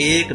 1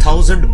1000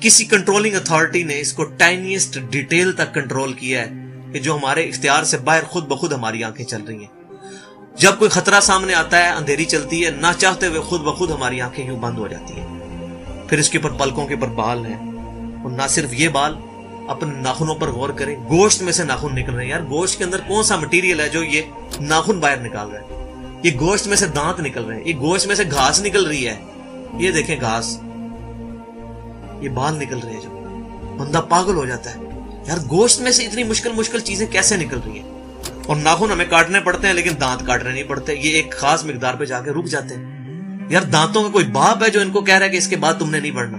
کسی controlling authority نے اس کو ٹائنیسٹ ڈیٹیل تک کنٹرول کیا ہے کہ جو ہمارے اختیار سے باہر خود بخود ہماری آنکھیں چل رہی ہیں. جب کوئی خطرہ سامنے آتا ہے اندھیری چلتی ہے, نہ چاہتے ہوئے خود بخود ہماری آنکھیں یوں بند ہو جاتی ہیں. پھر اس کے اوپر پلکوں کے اوپر بال ہیں, اور نہ صرف یہ بال, اپنے ناخنوں پر غور کریں, گوشت میں سے ناخن نکل رہے ہیں. یار گوشت کے اندر کون سا مٹیریل ہے جو یہ ناخن باہر نکال رہا ہے؟ یہ گوشت میں سے دانت نکل رہے ہیں, یہ گوشت میں سے گھاس نکل رہی ہے, یہ دیکھیں گھاس, یہ بال نکل رہے ہیں. جو بندہ پاگل ہو جاتا ہے, یار گوشت میں سے اتنی مشکل چیزیں کیسے نکل رہی ہیں؟ اور ناخن ہمیں کاٹنے پڑتے ہیں لیکن دانت کاٹنے نہیں پڑتے, یہ ایک خاص مقدار پہ جا کے رک جاتے ہیں. یار دانتوں کا کوئی باپ ہے جو ان کو کہہ رہا ہے کہ اس کے بعد تم نے نہیں بڑھنا؟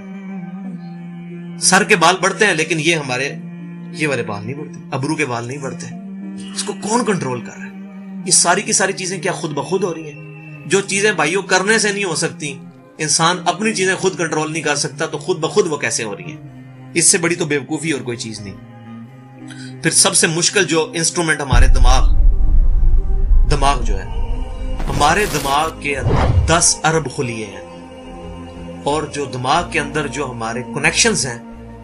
سر کے بال بڑھتے ہیں لیکن یہ ہمارے یہ والے بال نہیں بڑھتے, ابرو کے بال نہیں بڑھتے. اس کو کون کنٹرول کر رہا ہے؟ یہ ساری کی ساری چیزیں کیا خود بخود ہو رہی ہیں؟ جو چیزیں بھائیوں کرنے سے نہیں ہو سکتی, انسان اپنی چیزیں خود کنٹرول نہیں کر سکتا, تو خود بخود وہ کیسے ہو رہی ہیں؟ اس سے بڑی تو بیوقوفی اور کوئی چیز نہیں. پھر سب سے مشکل جو انسٹرومنٹ ہمارے دماغ جو ہے, ہمارے دماغ کے اندر 10 ارب خلیے ہیں, اور جو دماغ کے اندر جو ہمارے کنیکشنز ہیں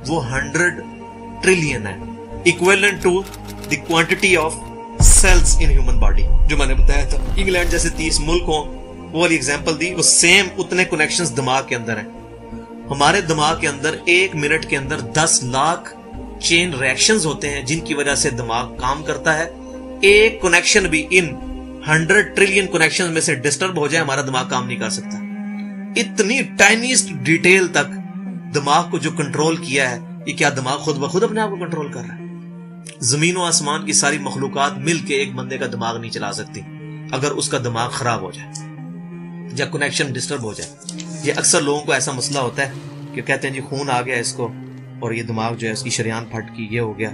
وہ 100 ٹریلین ہیں, equivalent to the quantity of cells in human body. جو میں نے بتایا تھا انگلینڈ جیسے 30 ملک ہوں, وہ والی ایگزامپل دی, وہ سیم اتنے کنیکشنز دماغ کے اندر ہیں. ہمارے دماغ کے اندر 1 منٹ کے اندر 10 لاکھ چین ریئیکشنز ہوتے ہیں جن کی وجہ سے دماغ کام کرتا ہے. ایک کنیکشن بھی ان 100 ٹریلین کنیکشن میں سے ڈسٹرب ہو جائے, ہمارا دماغ کام نہیں کر سکتا. اتنی ٹائنیسٹ ڈیٹیل تک دماغ کو جو کنٹرول کیا ہے, یہ کیا دماغ خود بخود اپنے آپ کو کنٹرول کر رہا ہے؟ زمین و آسمان کی ساری مخلوقات مل کے ایک بندے کا دماغ نہیں چلا سکتی اگر اس کا دماغ خراب ہو جائے یا کنیکشن ڈسٹرب ہو جائے. یہ اکثر لوگوں کو ایسا مسئلہ ہوتا ہے کہ کہتے ہیں جی خون آ گیا اس کو, اور یہ دماغ جو ہے اس کی شریان پھٹ کی, یہ ہو گیا.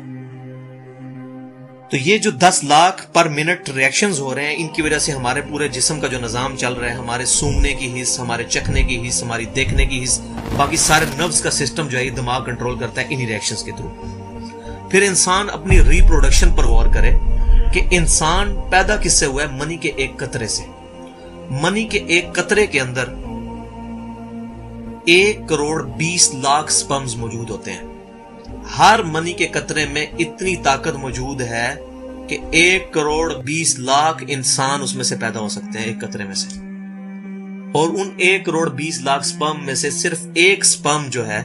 تو یہ جو 10 لاکھ پر منٹ ریئیکشنز ہو رہے ہیں, ان کی وجہ سے ہمارے پورے جسم کا جو نظام چل رہا ہے, ہمارے سونگنے کی حص, ہمارے چکھنے کی حص, ہماری دیکھنے کی حص, باقی سارے نروز کا سسٹم جو ہے یہ دماغ کنٹرول کرتا ہے انہی ریئیکشنز کے تھرو. پھر انسان اپنی ری پروڈکشن پر غور کرے کہ انسان پیدا کس سے ہوا ہے؟ منی کے ایک قطرے سے. منی کے ایک قطرے کے اندر 1 کروڑ 20 لاکھ سپرمز موجود ہوتے ہیں. ہر منی کے قطرے میں اتنی طاقت موجود ہے کہ 1 کروڑ 20 لاکھ انسان اس میں سے پیدا ہو سکتے ہیں ایک قطرے میں سے. اور ان 1 کروڑ 20 لاکھ سپرم میں سے صرف ایک سپرم جو ہے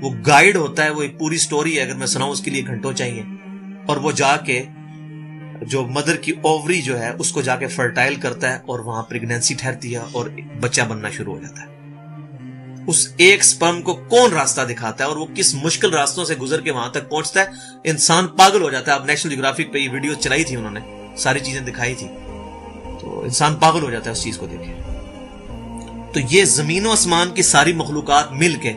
وہ گائیڈ ہوتا ہے. وہ ایک پوری سٹوری ہے, اگر میں سناؤں اس کے لیے گھنٹوں چاہیے. اور وہ جا کے جو مدر کی اووری جو ہے اس کو جا کے فرٹائل کرتا ہے, اور وہاں پریگنینسی ٹھہرتی ہے اور بچہ بننا شروع ہو جاتا ہے. اس ایک سپرم کو کون راستہ دکھاتا ہے اور وہ کس مشکل راستوں سے گزر کے وہاں تک پہنچتا ہے, انسان پاگل ہو جاتا ہے. اب نیشنل جیوگرافک پہ یہ ویڈیو چلائی تھی, انہوں نے ساری چیزیں دکھائی تھی, تو انسان پاگل ہو جاتا ہے اس چیز کو دیکھے. تو یہ زمین و آسمان کی ساری مخلوقات مل کے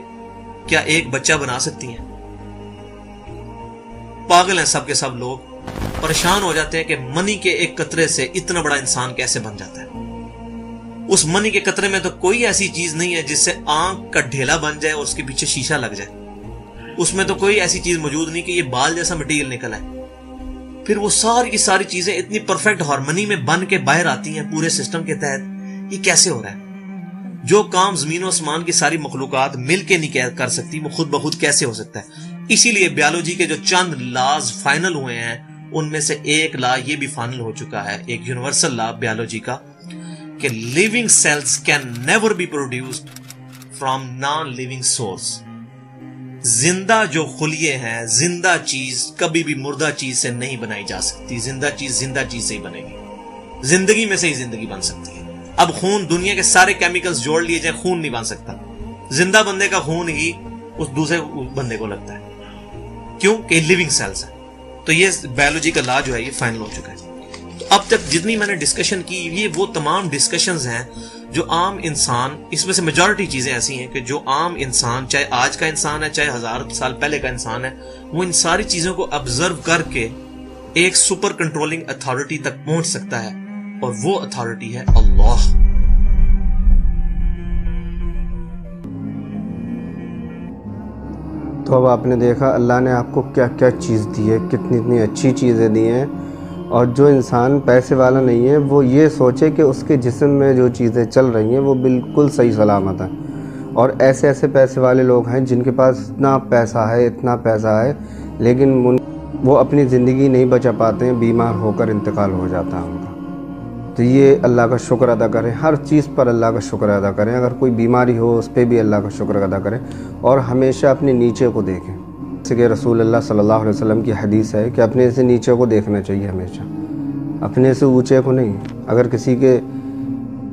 کیا ایک بچہ بنا سکتی ہیں؟ پاگل ہیں سب کے سب لوگ, پریشان ہو جاتے ہیں کہ منی کے ایک قطرے سے اتنا بڑا انسان کیسے بن جاتا ہے. اس منی کے قطرے میں تو کوئی ایسی چیز نہیں ہے جس سے آنکھ کا ڈھیلا بن جائے اور اس کے پیچھے شیشہ لگ جائے. اس میں تو کوئی ایسی چیز موجود نہیں کہ یہ بال جیسا مٹیریل نکلا ہے. پھر وہ ساری کی ساری چیزیں اتنی پرفیکٹ ہارمنی میں بن کے باہر آتی ہیں پورے سسٹم کے تحت. یہ کیسے ہو رہا ہے؟ جو کام زمین و آسمان کی ساری مخلوقات مل کے نہیں کر سکتی, وہ خود بخود کیسے ہو سکتا ہے؟ اسی لیے بیولوجی کے جو چند لاز فائنل ہوئے ہیں, ان میں سے ایک لا یہ بھی فائنل ہو چکا ہے, ایک یونیورسل لا بیولوجی کا, کہ living cells can never be produced from non-living source. زندہ جو خلیے ہیں, زندہ چیز کبھی بھی مردہ چیز سے نہیں بنائی جا سکتی. زندہ چیز سے ہی بنے گی, زندگی میں سے ہی زندگی بن سکتی ہے. اب خون, دنیا کے سارے کیمیکلز جوڑ لیے جائیں, خون نہیں بن سکتا. زندہ بندے کا خون ہی اس دوسرے بندے کو لگتا ہے. کیوں؟ کہ لیونگ سیلز ہے. تو یہ بایولوجی کا لا جو ہے یہ فائنل ہو چکا ہے. تو اب تک جتنی میں نے ڈسکشن کی, یہ وہ تمام ڈسکشنز ہیں جو عام انسان, اس میں سے میجورٹی چیزیں ایسی ہیں کہ جو عام انسان, چاہے آج کا انسان ہے چاہے 1000 سال پہلے کا انسان ہے, وہ ان ساری چیزوں کو آبزرو کر کے ایک سپر کنٹرولنگ اتھارٹی تک پہنچ سکتا ہے, اور وہ اتھارٹی ہے اللہ. تو اب آپ نے دیکھا اللہ نے آپ کو کیا کیا چیز دی ہے, کتنی اچھی چیزیں دی ہیں. اور جو انسان پیسے والا نہیں ہے وہ یہ سوچے کہ اس کے جسم میں جو چیزیں چل رہی ہیں وہ بالکل صحیح سلامت ہیں. اور ایسے ایسے پیسے والے لوگ ہیں جن کے پاس اتنا پیسہ ہے لیکن وہ اپنی زندگی نہیں بچا پاتے ہیں، بیمار ہو کر انتقال ہو جاتا ہے ان کا۔ تو یہ اللہ کا شکر ادا کریں، ہر چیز پر اللہ کا شکر ادا کریں، اگر کوئی بیماری ہو اس پہ بھی اللہ کا شکر ادا کریں، اور ہمیشہ اپنے نیچے کو دیکھیں۔ جیسے کہ رسول اللہ صلی اللہ علیہ وسلم کی حدیث ہے کہ اپنے سے نیچے کو دیکھنا چاہیے ہمیشہ، اپنے سے اونچے کو نہیں۔ اگر کسی کے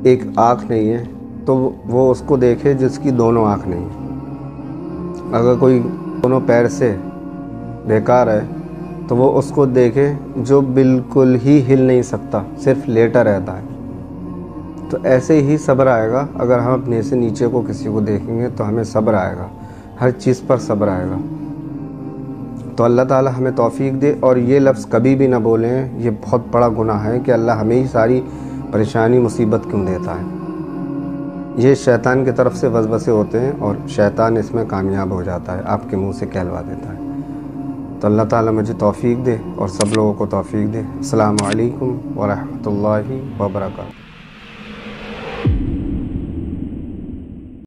ایک آنکھ نہیں ہے تو وہ اس کو دیکھے جس کی دونوں آنکھ نہیں ہیں۔ اگر کوئی دونوں پیر سے بیکار ہے تو وہ اس کو دیکھے جو بالکل ہی ہل نہیں سکتا، صرف لیٹا رہتا ہے۔ تو ایسے ہی صبر آئے گا، اگر ہم اپنے سے نیچے کو کسی کو دیکھیں گے تو ہمیں صبر آئے گا، ہر چیز پر صبر آئے گا۔ تو اللہ تعالی ہمیں توفیق دے، اور یہ لفظ کبھی بھی نہ بولیں، یہ بہت بڑا گناہ ہے کہ اللہ ہمیں ہی ساری پریشانی مصیبت کیوں دیتا ہے۔ یہ شیطان کی طرف سے وسوسے ہوتے ہیں اور شیطان اس میں کامیاب ہو جاتا ہے، آپ کے منہ سے کہلوا دیتا ہے۔ تو اللہ تعالیٰ مجھے توفیق دے اور سب لوگوں کو توفیق دے۔ السلام علیکم ورحمۃ اللہ وبرکاتہ۔